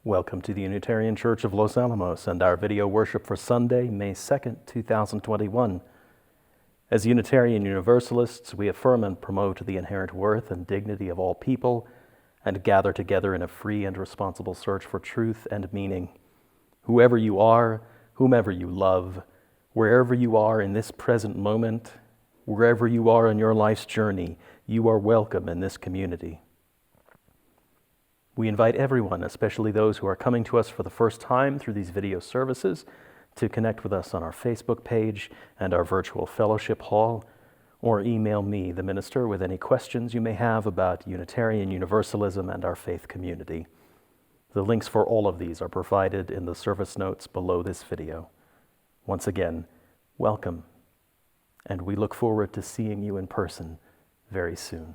Welcome to the Unitarian Church of Los Alamos and our video worship for Sunday, May 2nd, 2021. As Unitarian Universalists, we affirm and promote the inherent worth and dignity of all people and gather together in a free and responsible search for truth and meaning. Whoever you are, whomever you love, wherever you are in this present moment, wherever you are in your life's journey, you are welcome in this community. We invite everyone, especially those who are coming to us for the first time through these video services, to connect with us on our Facebook page and our virtual fellowship hall, or email me, the minister, with any questions you may have about Unitarian Universalism and our faith community. The links for all of these are provided in the service notes below this video. Once again, welcome, and we look forward to seeing you in person very soon.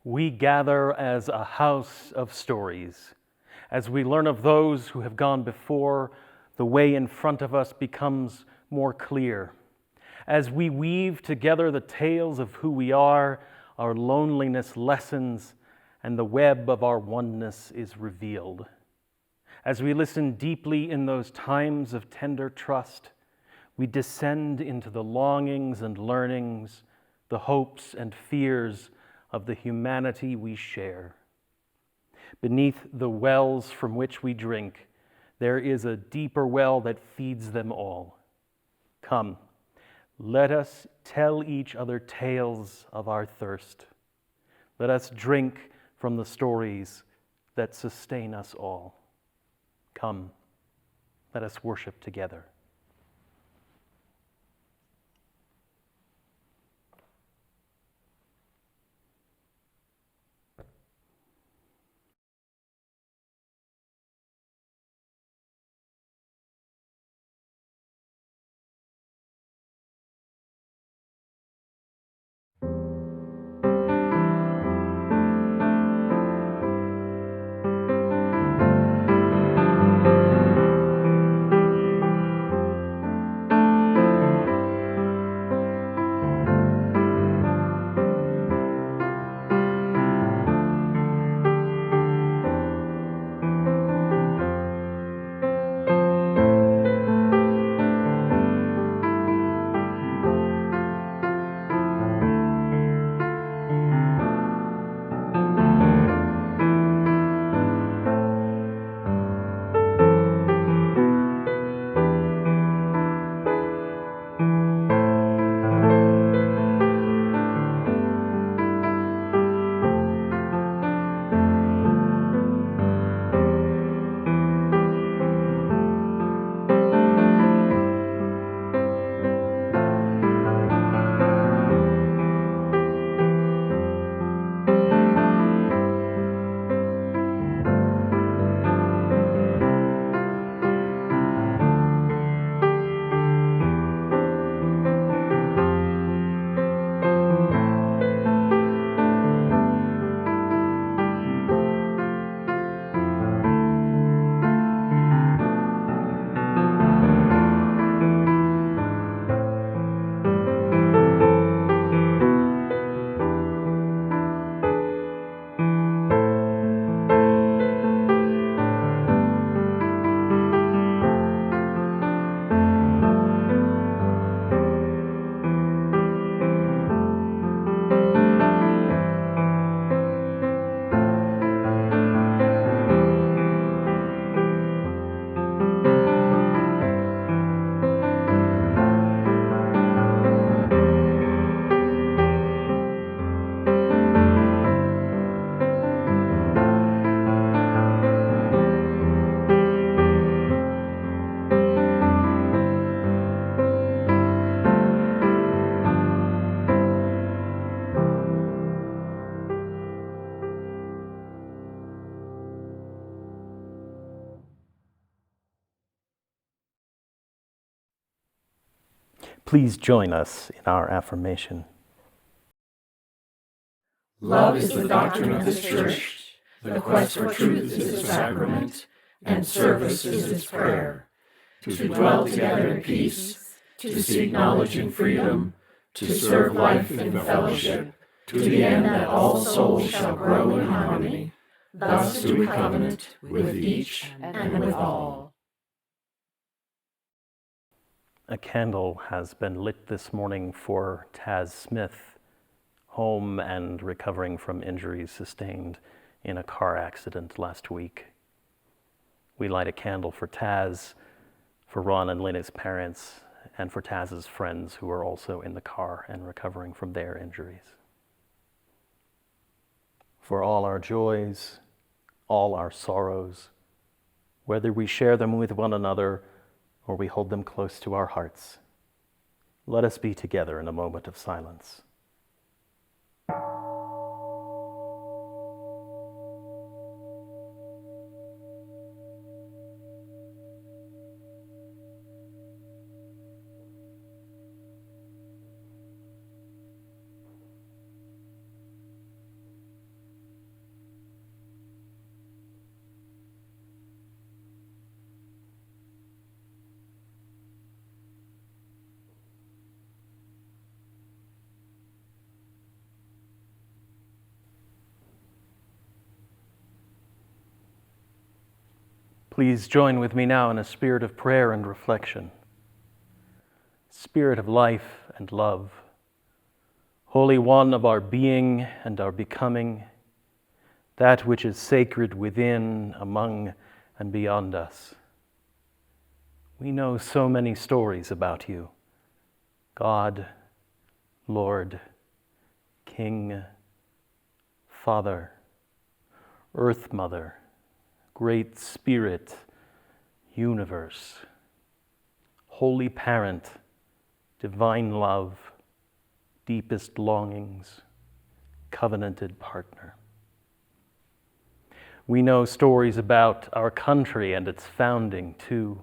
We gather as a house of stories. As we learn of those who have gone before, the way in front of us becomes more clear. As we weave together the tales of who we are, our loneliness lessens and the web of our oneness is revealed. As we listen deeply in those times of tender trust, we descend into the longings and learnings, the hopes and fears of the humanity we share. Beneath the wells from which we drink, there is a deeper well that feeds them all. Come, let us tell each other tales of our thirst. Let us drink from the stories that sustain us all. Come, let us worship together. Please join us in our affirmation. Love is the doctrine of this church, the quest for truth is its sacrament, and service is its prayer. To dwell together in peace, to seek knowledge in freedom, to serve life in fellowship, to the end that all souls shall grow in harmony. Thus do we covenant with each and with all. A candle has been lit this morning for Taz Smith, home and recovering from injuries sustained in a car accident last week. We light a candle for Taz, for Ron and Lena's parents, and for Taz's friends who are also in the car and recovering from their injuries. For all our joys, all our sorrows, whether we share them with one another or we hold them close to our hearts, let us be together in a moment of silence. Please join with me now in a spirit of prayer and reflection. Spirit of life and love, Holy One of our being and our becoming, that which is sacred within, among, and beyond us. We know so many stories about you, God, Lord, King, Father, Earth Mother, Great Spirit, Universe, Holy Parent, Divine Love, Deepest Longings, Covenanted Partner. We know stories about our country and its founding, too,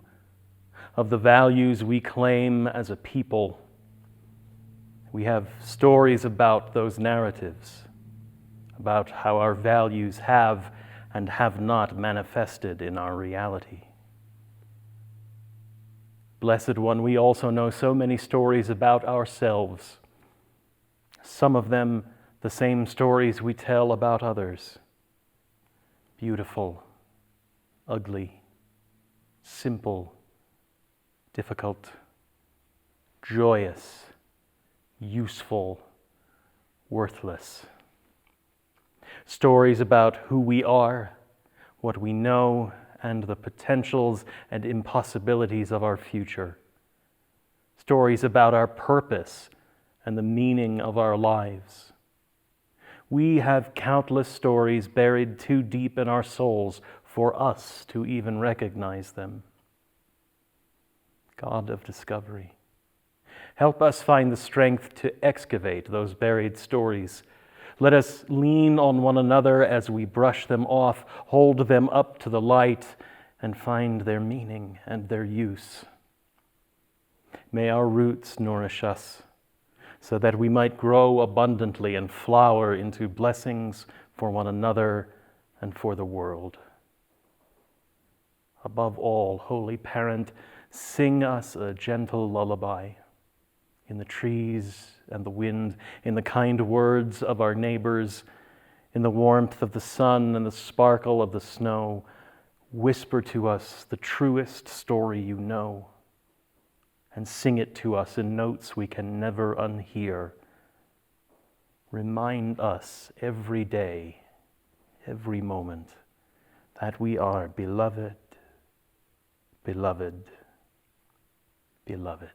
of the values we claim as a people. We have stories about those narratives, about how our values have and have not manifested in our reality. Blessed One, we also know so many stories about ourselves, some of them the same stories we tell about others. Beautiful, ugly, simple, difficult, joyous, useful, worthless. Stories about who we are, what we know, and the potentials and impossibilities of our future. Stories about our purpose and the meaning of our lives. We have countless stories buried too deep in our souls for us to even recognize them. God of discovery, help us find the strength to excavate those buried stories. Let us lean on one another as we brush them off, hold them up to the light, and find their meaning and their use. May our roots nourish us, so that we might grow abundantly and flower into blessings for one another and for the world. Above all, Holy Parent, sing us a gentle lullaby in the trees and the wind, in the kind words of our neighbors, in the warmth of the sun and the sparkle of the snow. Whisper to us the truest story you know, and sing it to us in notes we can never unhear. Remind us every day, every moment, that we are beloved, beloved, beloved.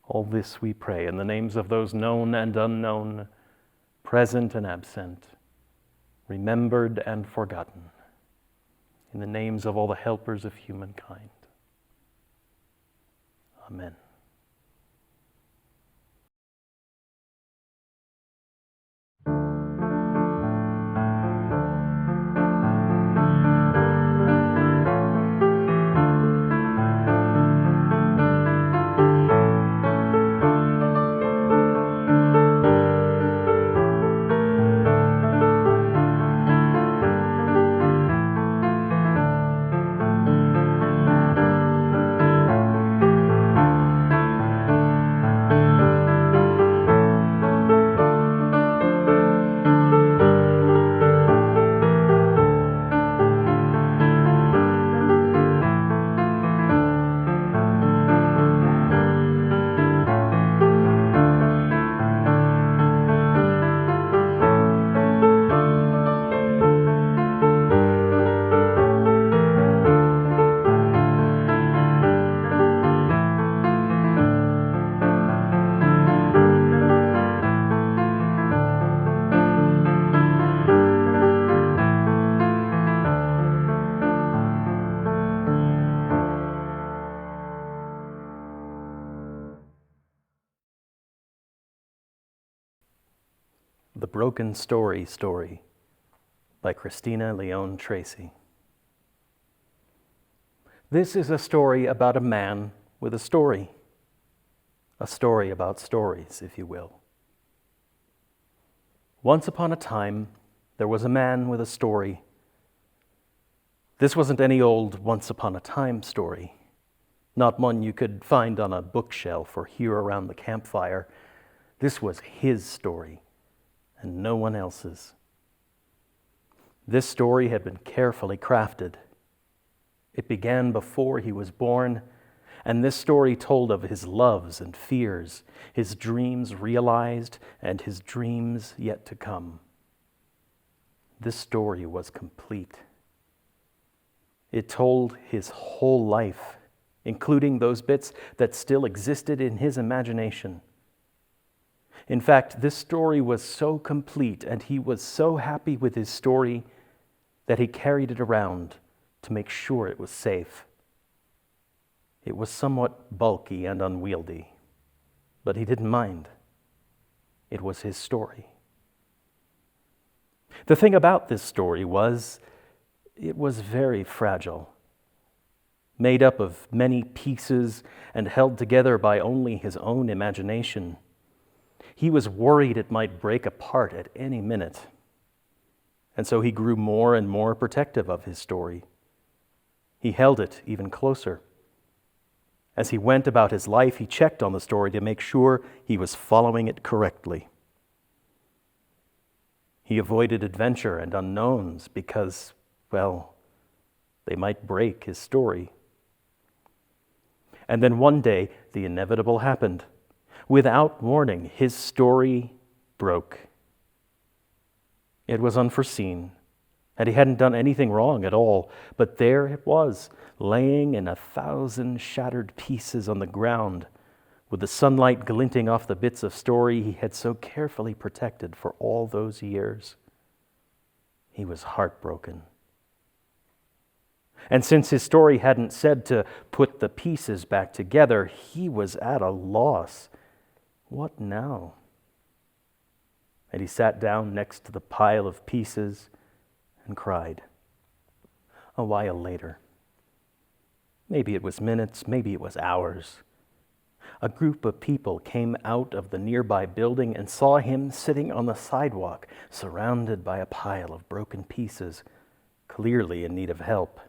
All this we pray in the names of those known and unknown, present and absent, remembered and forgotten, in the names of all the helpers of humankind. Amen. The Broken Story Story by Christina Leone-Tracy. This is a story about a man with a story about stories, if you will. Once upon a time, there was a man with a story. This wasn't any old once upon a time story, not one you could find on a bookshelf or hear around the campfire. This was his story, and no one else's. This story had been carefully crafted. It began before he was born, and this story told of his loves and fears, his dreams realized and his dreams yet to come. This story was complete. It told his whole life, including those bits that still existed in his imagination. In fact, this story was so complete and he was so happy with his story that he carried it around to make sure it was safe. It was somewhat bulky and unwieldy, but he didn't mind. It was his story. The thing about this story was, it was very fragile, made up of many pieces and held together by only his own imagination. He was worried it might break apart at any minute, and so he grew more and more protective of his story. He held it even closer. As he went about his life, he checked on the story to make sure he was following it correctly. He avoided adventure and unknowns because, well, they might break his story. And then one day, the inevitable happened. Without warning, his story broke. It was unforeseen, and he hadn't done anything wrong at all, but there it was, laying in 1,000 shattered pieces on the ground, with the sunlight glinting off the bits of story he had so carefully protected for all those years. He was heartbroken. And since his story hadn't said to put the pieces back together, he was at a loss. What now? And he sat down next to the pile of pieces and cried. A while later, maybe it was minutes, maybe it was hours, a group of people came out of the nearby building and saw him sitting on the sidewalk, surrounded by a pile of broken pieces, clearly in need of help.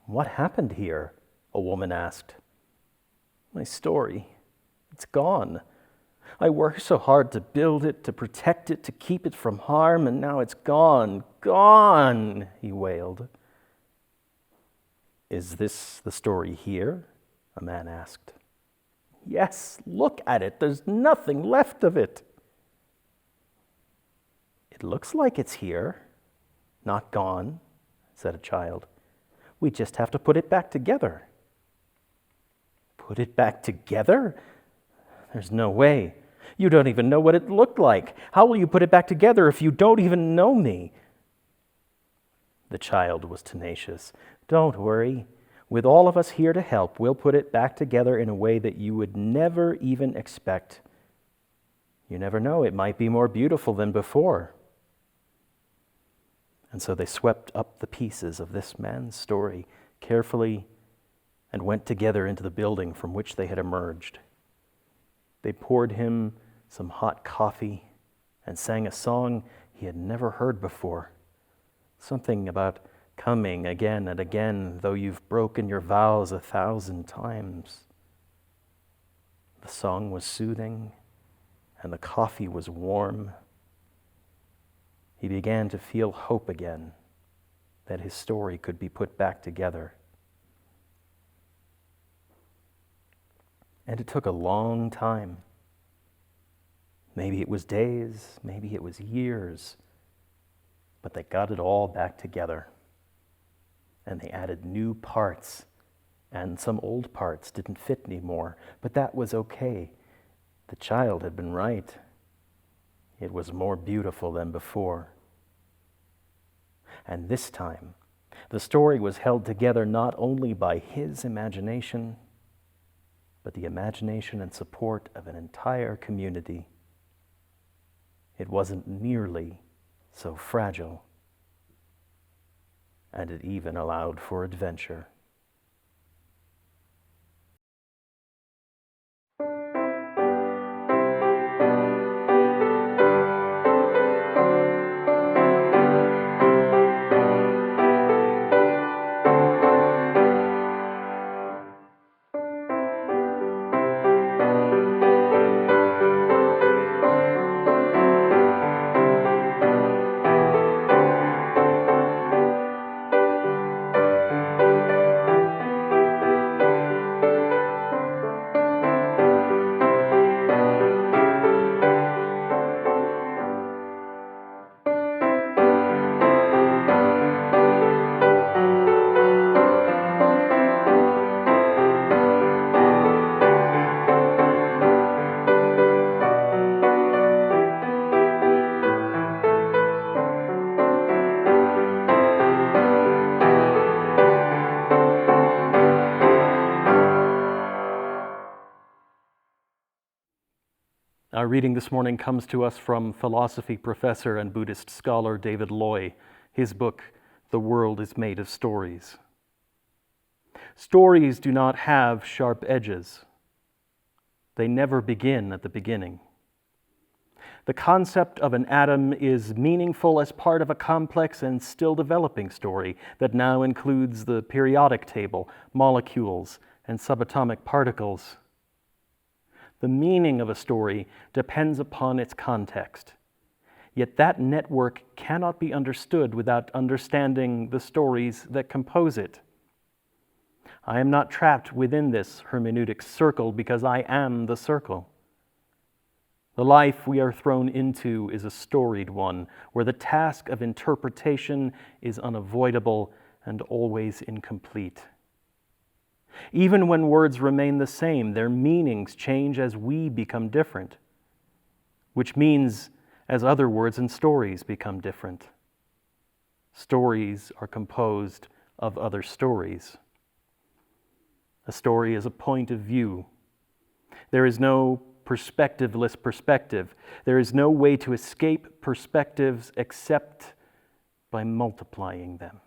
What happened here? A woman asked. My story. It's gone. I worked so hard to build it, to protect it, to keep it from harm, and now it's gone. Gone, he wailed. Is this the story here? A man asked. Yes, look at it. There's nothing left of it. It looks like it's here, not gone, said a child. We just have to put it back together. Put it back together? There's no way. You don't even know what it looked like. How will you put it back together if you don't even know me? The child was tenacious. Don't worry. With all of us here to help, we'll put it back together in a way that you would never even expect. You never know, it might be more beautiful than before. And so they swept up the pieces of this man's story carefully and went together into the building from which they had emerged. They poured him some hot coffee and sang a song he had never heard before. Something about coming again and again, though you've broken your vows 1,000 times. The song was soothing, and the coffee was warm. He began to feel hope again, that his story could be put back together. And it took a long time. Maybe it was days, maybe it was years, but they got it all back together. And they added new parts, and some old parts didn't fit anymore, but that was okay. The child had been right. It was more beautiful than before. And this time, the story was held together not only by his imagination, but the imagination and support of an entire community. It wasn't nearly so fragile, and it even allowed for adventure. Our reading this morning comes to us from philosophy professor and Buddhist scholar David Loy, his book, The World is Made of Stories. Stories do not have sharp edges. They never begin at the beginning. The concept of an atom is meaningful as part of a complex and still developing story that now includes the periodic table, molecules, and subatomic particles. The meaning of a story depends upon its context. Yet that network cannot be understood without understanding the stories that compose it. I am not trapped within this hermeneutic circle because I am the circle. The life we are thrown into is a storied one, where the task of interpretation is unavoidable and always incomplete. Even when words remain the same, their meanings change as we become different, which means as other words and stories become different. Stories are composed of other stories. A story is a point of view. There is no perspectiveless perspective. There is no way to escape perspectives except by multiplying them.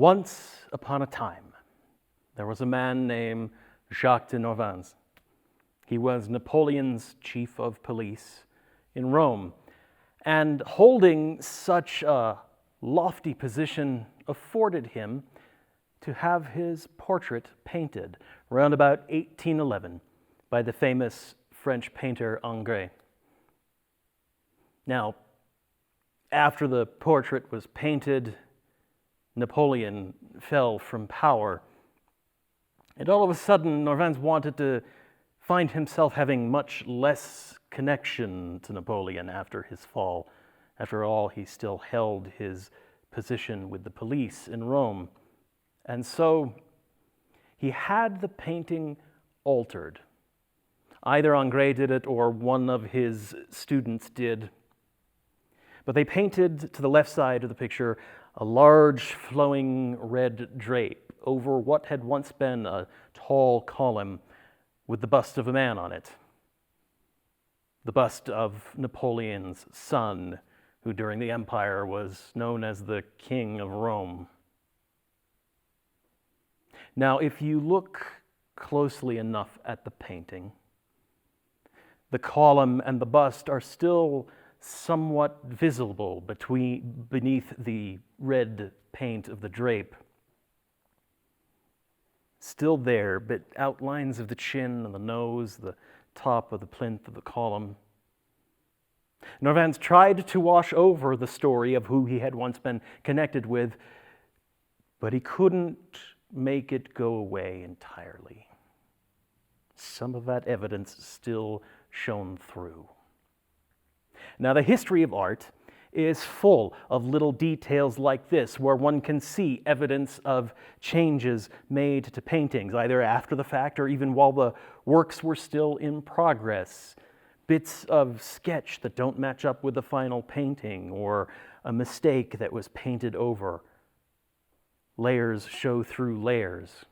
Once upon a time, there was a man named Jacques de Norvins. He was Napoleon's chief of police in Rome, and holding such a lofty position afforded him to have his portrait painted around about 1811 by the famous French painter Ingres. Now, after the portrait was painted, Napoleon fell from power. And all of a sudden, Norvins wanted to find himself having much less connection to Napoleon after his fall. After all, he still held his position with the police in Rome. And so he had the painting altered. Either Ingres did it or one of his students did. But they painted to the left side of the picture a large flowing red drape over what had once been a tall column with the bust of a man on it. The bust of Napoleon's son, who during the Empire was known as the King of Rome. Now, if you look closely enough at the painting, the column and the bust are still somewhat visible beneath the red paint of the drape. Still there, but outlines of the chin and the nose, the top of the plinth of the column. Norvins tried to wash over the story of who he had once been connected with, but he couldn't make it go away entirely. Some of that evidence still shone through. Now, the history of art is full of little details like this, where one can see evidence of changes made to paintings, either after the fact or even while the works were still in progress. Bits of sketch that don't match up with the final painting, or a mistake that was painted over. Layers show through layers.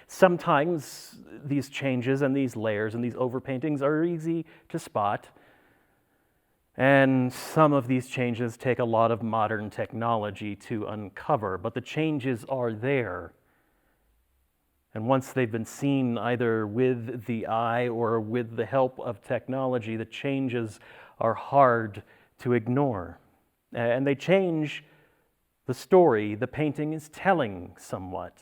Sometimes these changes and these layers and these overpaintings are easy to spot, and some of these changes take a lot of modern technology to uncover, but the changes are there. And once they've been seen either with the eye or with the help of technology, the changes are hard to ignore. And they change the story the painting is telling somewhat.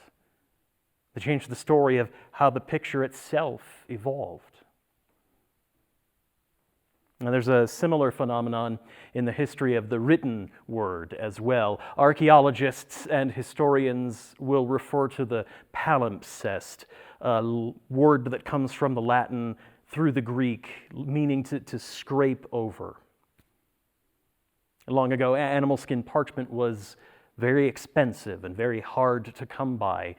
They change the story of how the picture itself evolved. Now, there's a similar phenomenon in the history of the written word as well. Archaeologists and historians will refer to the palimpsest, a word that comes from the Latin through the Greek, meaning to scrape over. Long ago, animal skin parchment was very expensive and very hard to come by.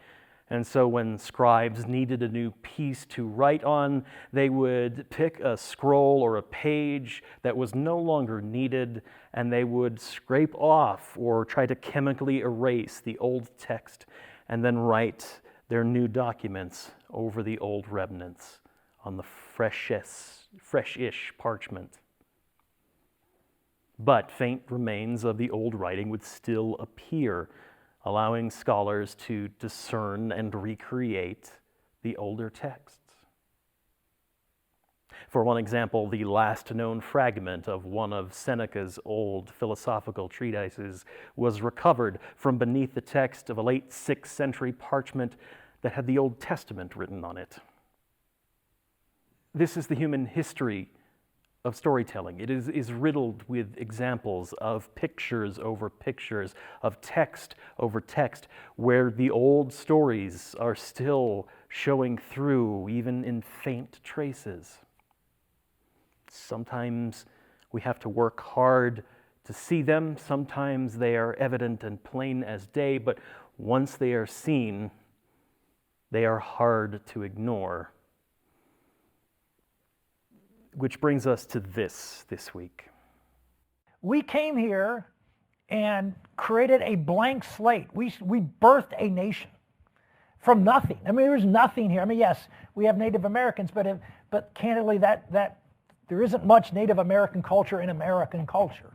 And so when scribes needed a new piece to write on, they would pick a scroll or a page that was no longer needed, and they would scrape off or try to chemically erase the old text and then write their new documents over the old remnants on the fresh-ish parchment. But faint remains of the old writing would still appear, allowing scholars to discern and recreate the older texts. For one example, the last known fragment of one of Seneca's old philosophical treatises was recovered from beneath the text of a late 6th century parchment that had the Old Testament written on it. This is the human history of storytelling. It is riddled with examples of pictures over pictures, of text over text, where the old stories are still showing through, even in faint traces. Sometimes we have to work hard to see them. Sometimes they are evident and plain as day, but once they are seen, they are hard to ignore. Which brings us to this week. We came here and created a blank slate. We birthed a nation from nothing. I mean, there was nothing here. I mean, yes, we have Native Americans, but candidly, that there isn't much Native American culture in American culture.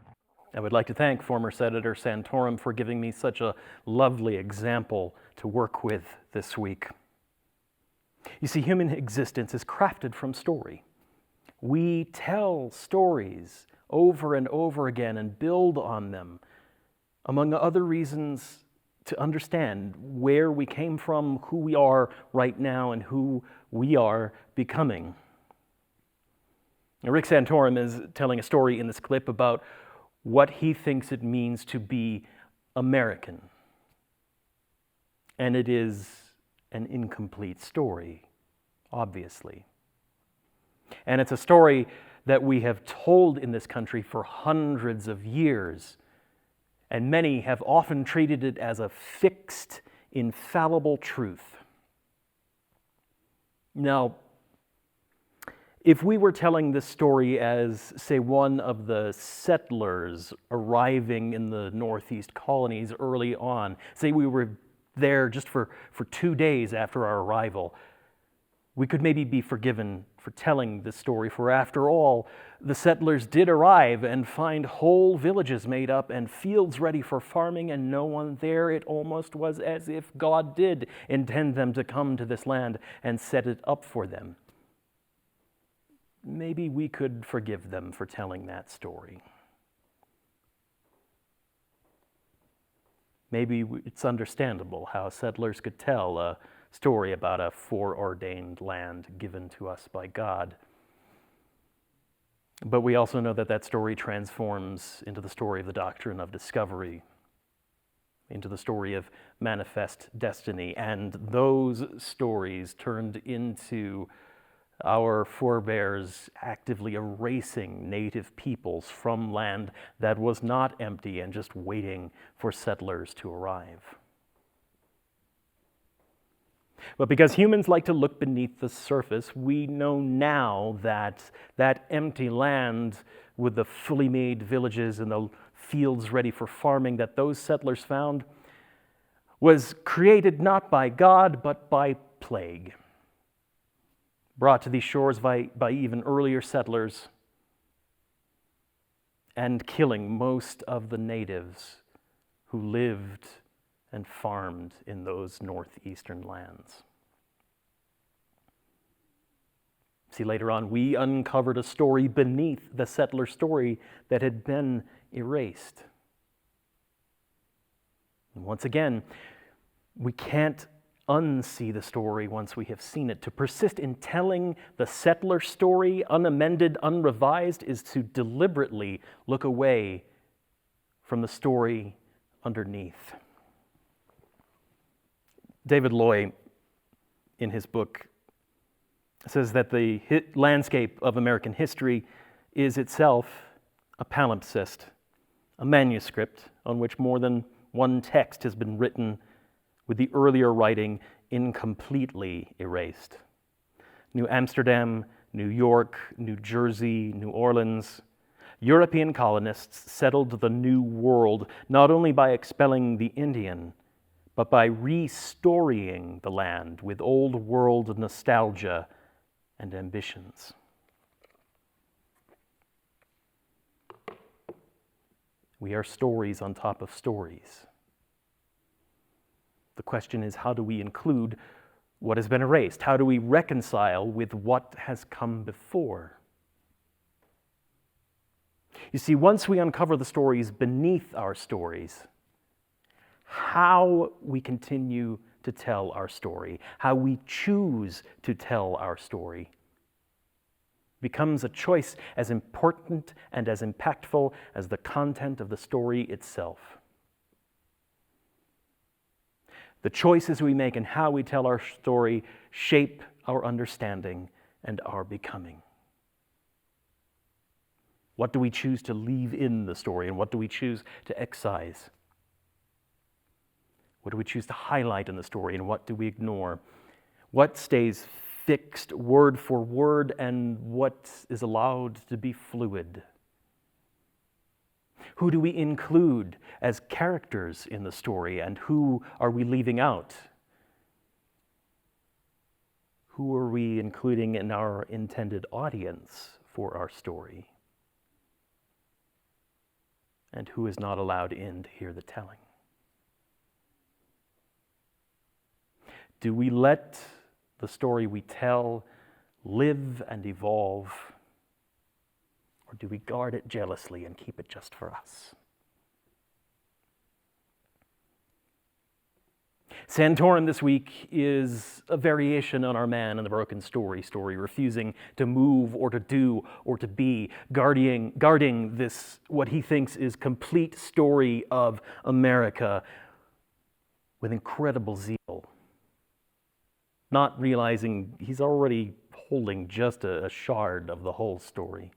I would like to thank former Senator Santorum for giving me such a lovely example to work with this week. You see, human existence is crafted from story. We tell stories over and over again and build on them, among other reasons, to understand where we came from, who we are right now, and who we are becoming. Rick Santorum is telling a story in this clip about what he thinks it means to be American. And it is an incomplete story, obviously. And it's a story that we have told in this country for hundreds of years, and many have often treated it as a fixed, infallible truth. Now, if we were telling this story as, say, one of the settlers arriving in the Northeast colonies early on, say we were there just for 2 days after our arrival, we could maybe be forgiven for telling this story, for after all, the settlers did arrive and find whole villages made up and fields ready for farming and no one there. It almost was as if God did intend them to come to this land and set it up for them. Maybe we could forgive them for telling that story. Maybe it's understandable how settlers could tell a story about a foreordained land given to us by God. But we also know that that story transforms into the story of the doctrine of discovery, into the story of manifest destiny, and those stories turned into our forebears actively erasing native peoples from land that was not empty and just waiting for settlers to arrive. But because humans like to look beneath the surface, we know now that that empty land with the fully made villages and the fields ready for farming that those settlers found was created not by God, but by plague, brought to these shores by even earlier settlers and killing most of the natives who lived and farmed in those northeastern lands. See, later on, we uncovered a story beneath the settler story that had been erased. And once again, we can't unsee the story once we have seen it. To persist in telling the settler story unamended, unrevised, is to deliberately look away from the story underneath. David Loy, in his book, says that the landscape of American history is itself a palimpsest, a manuscript on which more than one text has been written with the earlier writing incompletely erased. New Amsterdam, New York, New Jersey, New Orleans, European colonists settled the New World not only by expelling the Indian, but by restoring the land with old world nostalgia and ambitions. We are stories on top of stories. The question is, how do we include what has been erased? How do we reconcile with what has come before? You see, once we uncover the stories beneath our stories, how we continue to tell our story, how we choose to tell our story, becomes a choice as important and as impactful as the content of the story itself. The choices we make and how we tell our story shape our understanding and our becoming. What do we choose to leave in the story, and what do we choose to excise? What do we choose to highlight in the story, and what do we ignore? What stays fixed word for word, and what is allowed to be fluid? Who do we include as characters in the story, and who are we leaving out? Who are we including in our intended audience for our story? And who is not allowed in to hear the telling? Do we let the story we tell live and evolve, or do we guard it jealously and keep it just for us? Santorum this week is a variation on our man in the broken story, refusing to move or to do or to be, guarding this, what he thinks is complete story of America with incredible zeal, not realizing he's already holding just a shard of the whole story.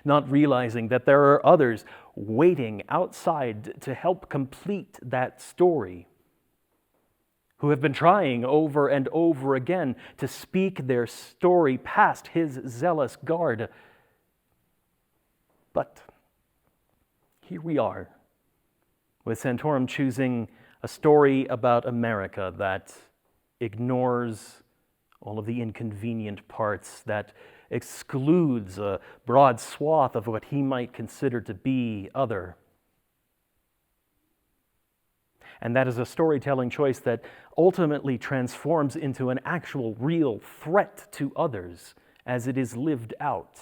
Not realizing that there are others waiting outside to help complete that story, who have been trying over and over again to speak their story past his zealous guard. But here we are, with Santorum choosing a story about America that ignores all of the inconvenient parts, that excludes a broad swath of what he might consider to be other. And that is a storytelling choice that ultimately transforms into an actual real threat to others as it is lived out.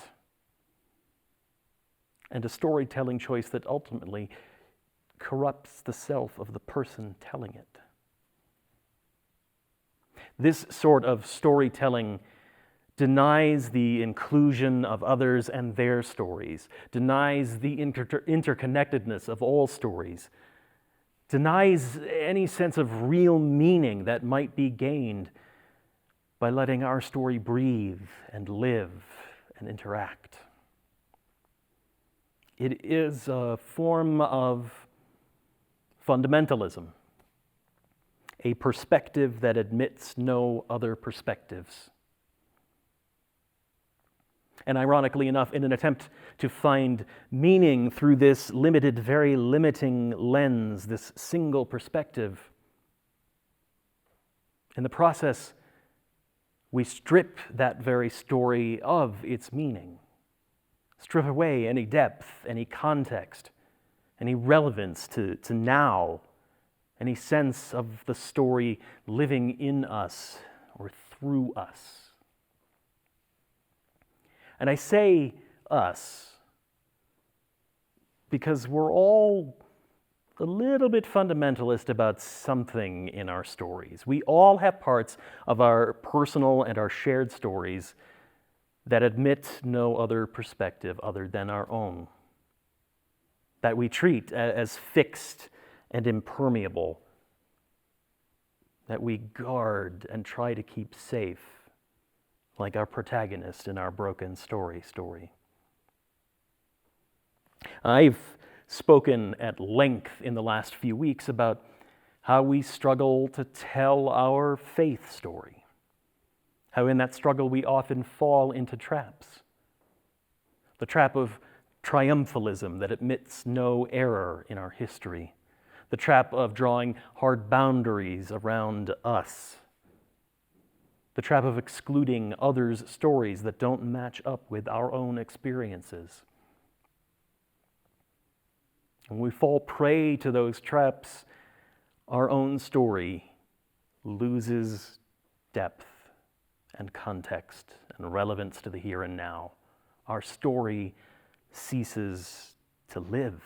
And a storytelling choice that ultimately corrupts the self of the person telling it. This sort of storytelling denies the inclusion of others and their stories, denies the interconnectedness of all stories, denies any sense of real meaning that might be gained by letting our story breathe and live and interact. It is a form of fundamentalism, a perspective that admits no other perspectives. And ironically enough, in an attempt to find meaning through this limited, very limiting lens, this single perspective, in the process, we strip that very story of its meaning, strip away any depth, any context, any relevance to now, any sense of the story living in us or through us. And I say us because we're all a little bit fundamentalist about something in our stories. We all have parts of our personal and our shared stories that admit no other perspective other than our own, that we treat as fixed and impermeable, that we guard and try to keep safe, like our protagonist in our broken story. I've spoken at length in the last few weeks about how we struggle to tell our faith story, how in that struggle we often fall into traps. The trap of triumphalism that admits no error in our history, the trap of drawing hard boundaries around us, the trap of excluding others' stories that don't match up with our own experiences. When we fall prey to those traps, our own story loses depth and context and relevance to the here and now. Our story ceases to live.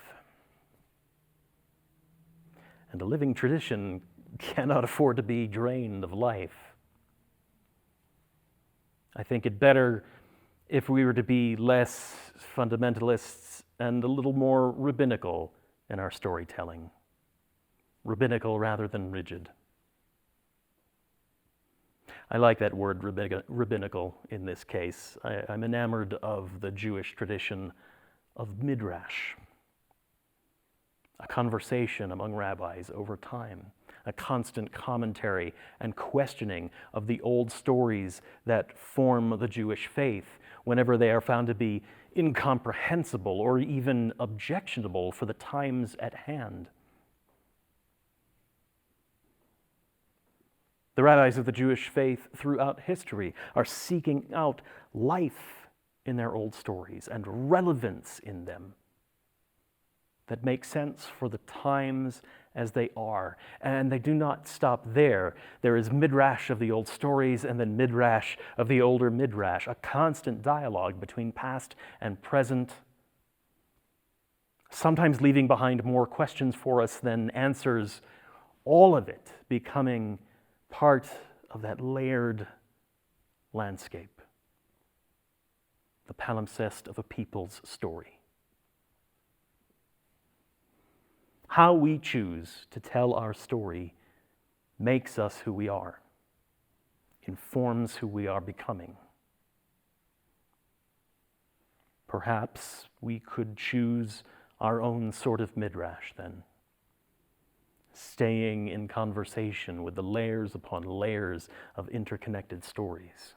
And a living tradition cannot afford to be drained of life. I think it better if we were to be less fundamentalists and a little more rabbinical in our storytelling. Rabbinical rather than rigid. I like that word rabbinical in this case. I'm enamored of the Jewish tradition of midrash, a conversation among rabbis over time, a constant commentary and questioning of the old stories that form the Jewish faith whenever they are found to be incomprehensible or even objectionable for the times at hand. The rabbis of the Jewish faith throughout history are seeking out life in their old stories and relevance in them that make sense for the times as they are. And they do not stop there. There is midrash of the old stories and then midrash of the older midrash, a constant dialogue between past and present, sometimes leaving behind more questions for us than answers, all of it becoming part of that layered landscape, the palimpsest of a people's story. How we choose to tell our story makes us who we are, informs who we are becoming. Perhaps we could choose our own sort of midrash then, staying in conversation with the layers upon layers of interconnected stories.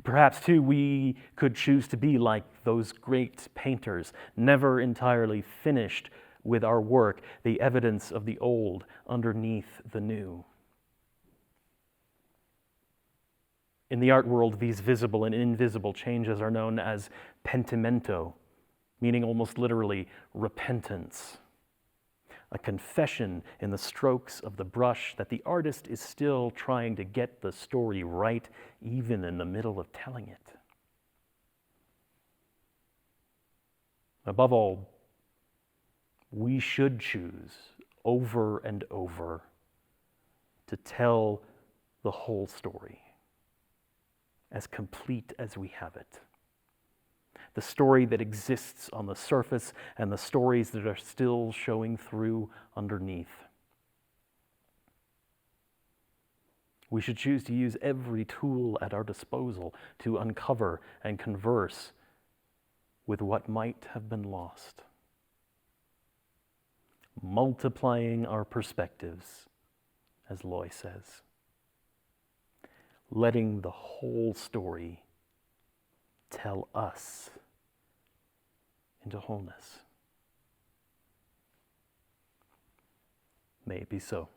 Perhaps, too, we could choose to be like those great painters, never entirely finished with our work, the evidence of the old underneath the new. In the art world, these visible and invisible changes are known as pentimento, meaning almost literally repentance. A confession in the strokes of the brush that the artist is still trying to get the story right, even in the middle of telling it. Above all, we should choose over and over to tell the whole story, as complete as we have it. The story that exists on the surface and the stories that are still showing through underneath. We should choose to use every tool at our disposal to uncover and converse with what might have been lost. Multiplying our perspectives, as Loy says. Letting the whole story tell us into wholeness. May it be so.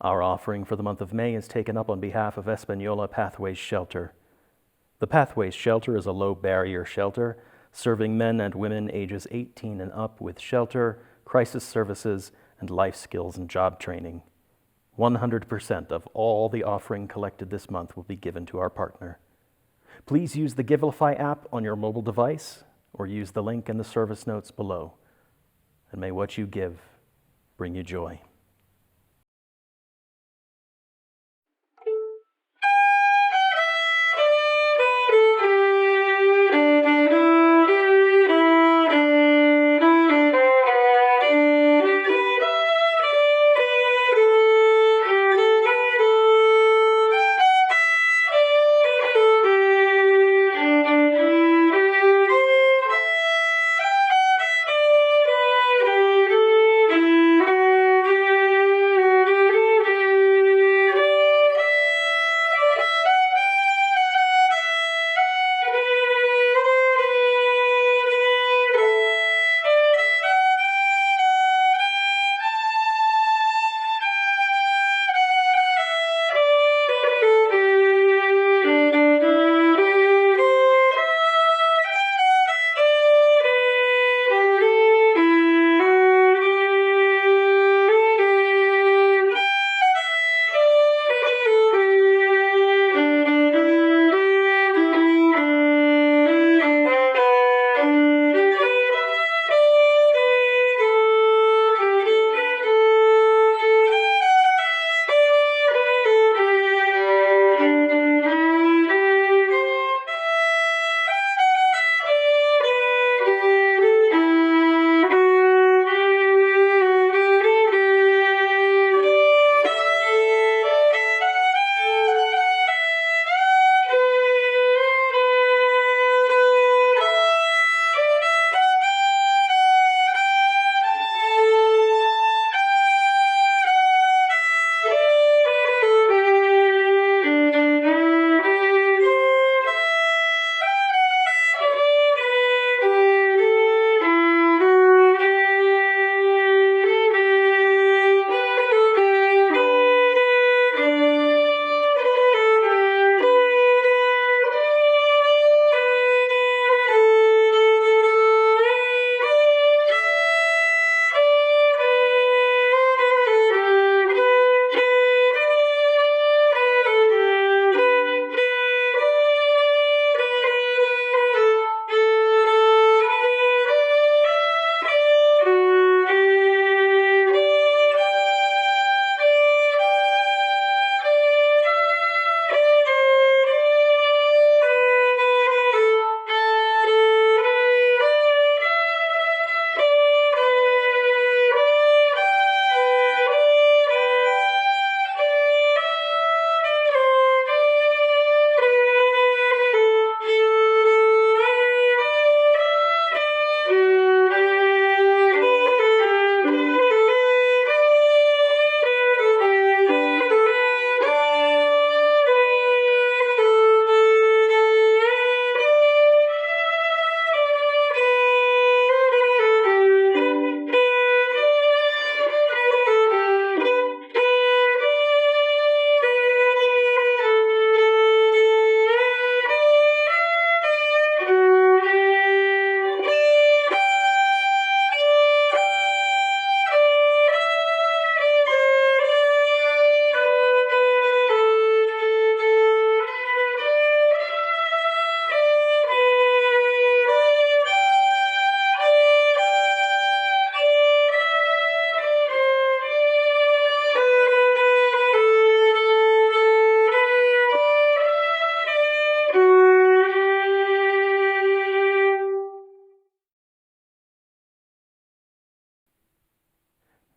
Our offering for the month of May is taken up on behalf of Espanola Pathways Shelter. The Pathways Shelter is a low-barrier shelter serving men and women ages 18 and up with shelter, crisis services, and life skills and job training. 100% of all the offering collected this month will be given to our partner. Please use the Givelify app on your mobile device or use the link in the service notes below. And may what you give bring you joy.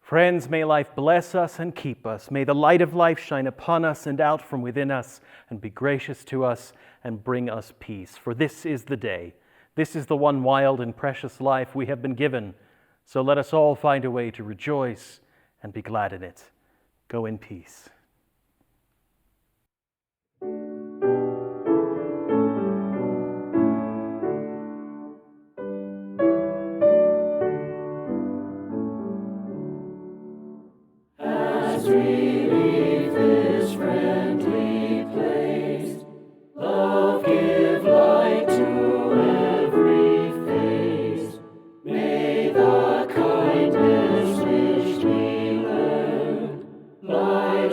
Friends, may life bless us and keep us. May the light of life shine upon us and out from within us and be gracious to us and bring us peace. For this is the day. This is the one wild and precious life we have been given. So let us all find a way to rejoice and be glad in it. Go in peace. As we leave this friendly place, love give light to every face. May the kindness which we learn light